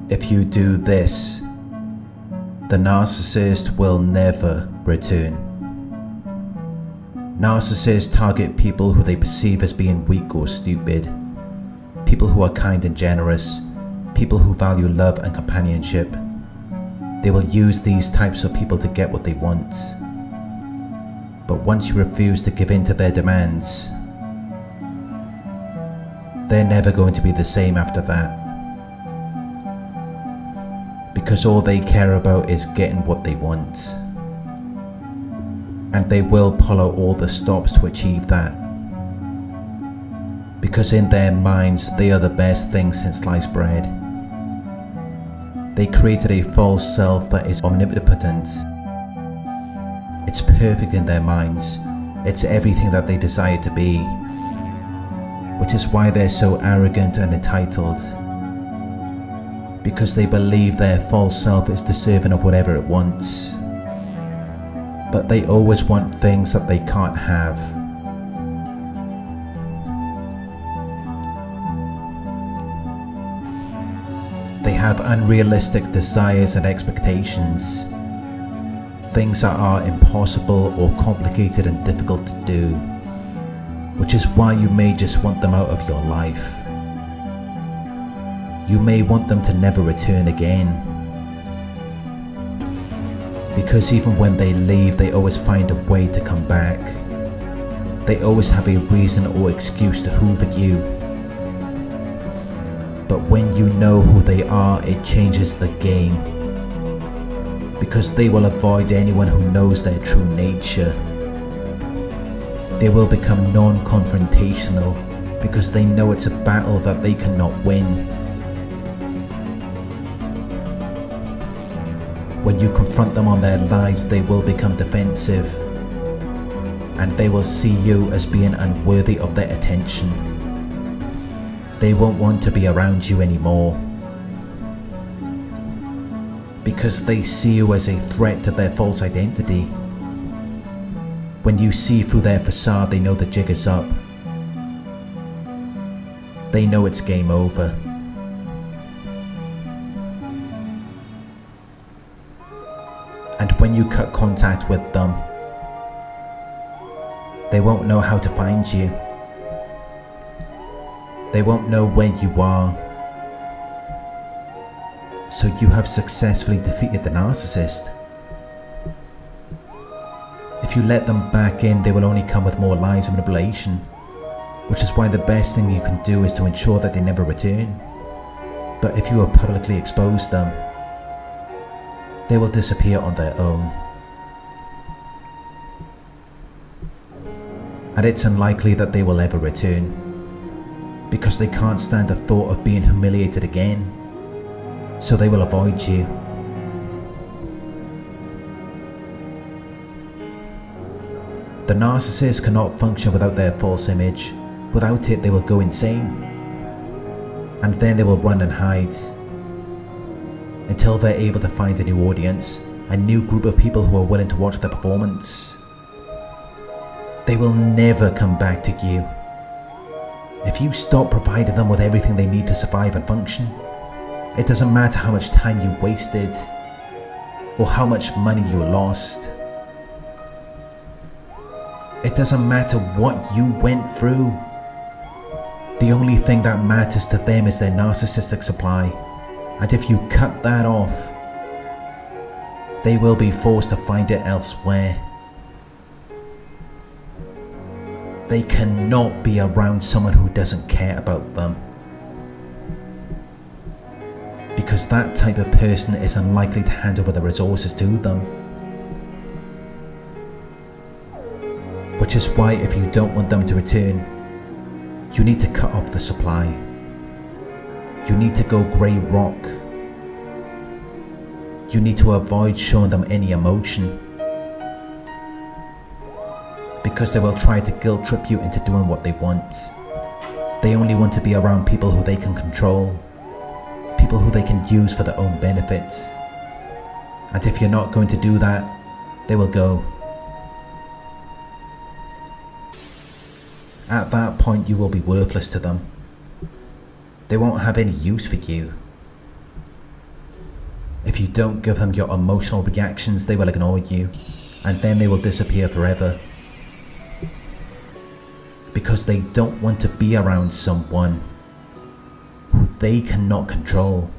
If you do this, the narcissist will never return. Narcissists target people who they perceive as being weak or stupid, people who are kind and generous, people who value love and companionship. They will use these types of people to get what they want. But once you refuse to give in to their demands, they're never going to be the same after that. Because all they care about is getting what they want. And they will pull out all the stops to achieve that. Because in their minds, they are the best thing since sliced bread. They created a false self that is omnipotent. It's perfect in their minds. It's everything that they desire to be. Which is why they're so arrogant and entitled. Because they believe their false self is deserving of whatever it wants. But they always want things that they can't have. They have unrealistic desires and expectations. Things that are impossible or complicated and difficult to do. Which is why you may just want them out of your life. You may want them to never return again. Because even when they leave, they always find a way to come back. They always have a reason or excuse to hoover you. But when you know who they are, it changes the game. Because they will avoid anyone who knows their true nature. They will become non-confrontational because they know it's a battle that they cannot win. When you confront them on their lies, they will become defensive. And they will see you as being unworthy of their attention. They won't want to be around you anymore. Because they see you as a threat to their false identity. When you see through their facade, they know the jig is up. They know it's game over. And when you cut contact with them, they won't know how to find you. They won't know where you are. So you have successfully defeated the narcissist. If you let them back in, they will only come with more lies and manipulation, which is why the best thing you can do is to ensure that they never return. But if you have publicly exposed them, they will disappear on their own. And it's unlikely that they will ever return, because they can't stand the thought of being humiliated again, so they will avoid you. The narcissist cannot function without their false image. Without it, they will go insane. And then they will run and hide. Until they're able to find a new audience, a new group of people who are willing to watch their performance. They will never come back to you. If you stop providing them with everything they need to survive and function, it doesn't matter how much time you wasted, or how much money you lost. It doesn't matter what you went through. The only thing that matters to them is their narcissistic supply. And if you cut that off, they will be forced to find it elsewhere. They cannot be around someone who doesn't care about them. Because that type of person is unlikely to hand over the resources to them. Which is why if you don't want them to return, you need to cut off the supply. You need to go grey rock. You need to avoid showing them any emotion. Because they will try to guilt trip you into doing what they want. They only want to be around people who they can control. People who they can use for their own benefit. And if you're not going to do that, they will go. At that point, you will be worthless to them. They won't have any use for you. If you don't give them your emotional reactions, they will ignore you, and then they will disappear forever. Because they don't want to be around someone who they cannot control.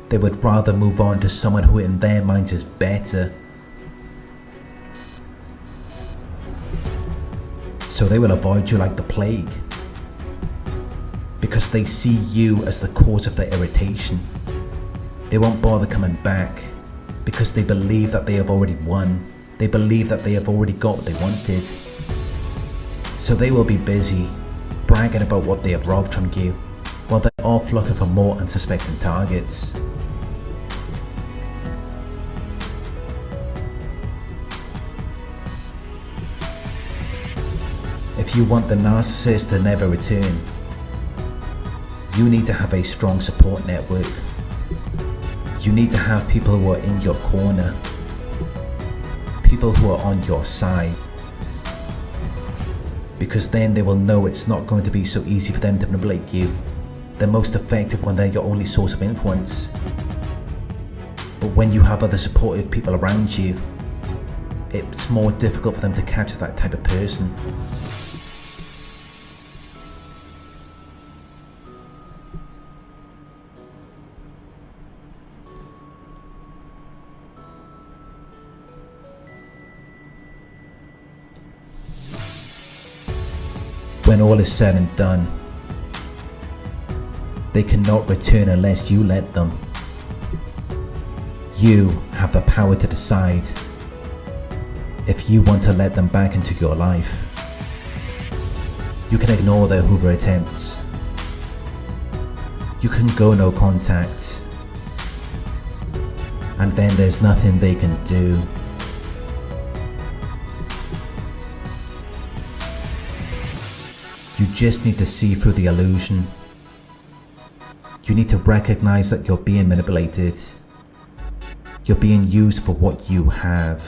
They would rather move on to someone who in their minds is better. So they will avoid you like the plague. Because they see you as the cause of their irritation. They won't bother coming back because they believe that they have already won. They believe that they have already got what they wanted. So they will be busy bragging about what they have robbed from you, while they're off looking for more unsuspecting targets. If you want the narcissist to never return, you need to have a strong support network. You need to have people who are in your corner, people who are on your side, because then they will know it's not going to be so easy for them to manipulate you. They're most effective when they're your only source of influence. But when you have other supportive people around you, it's more difficult for them to capture that type of person. When all is said and done, they cannot return unless you let them. You have the power to decide if you want to let them back into your life. You can ignore their Hoover attempts. You can go no contact. And then there's nothing they can do. You just need to see through the illusion. You need to recognize that you're being manipulated. You're being used for what you have,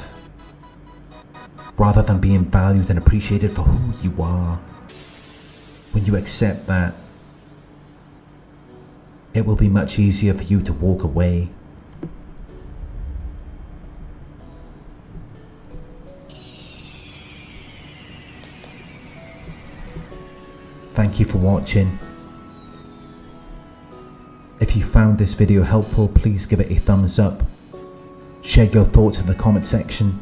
rather than being valued and appreciated for who you are. When you accept that, it will be much easier for you to walk away. Thank you for watching. If you found this video helpful, please give it a thumbs up. Share your thoughts in the comment section.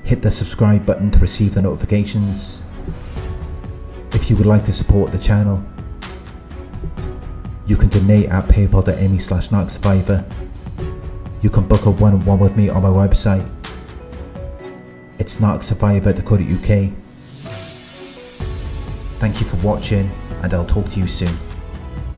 Hit the subscribe button to receive the notifications. If you would like to support the channel, you can donate at paypal.me/narcsurvivor. You can book a one-on-one with me on my website. It's narcsurvivor.co.uk. Thank you for watching, and I'll talk to you soon.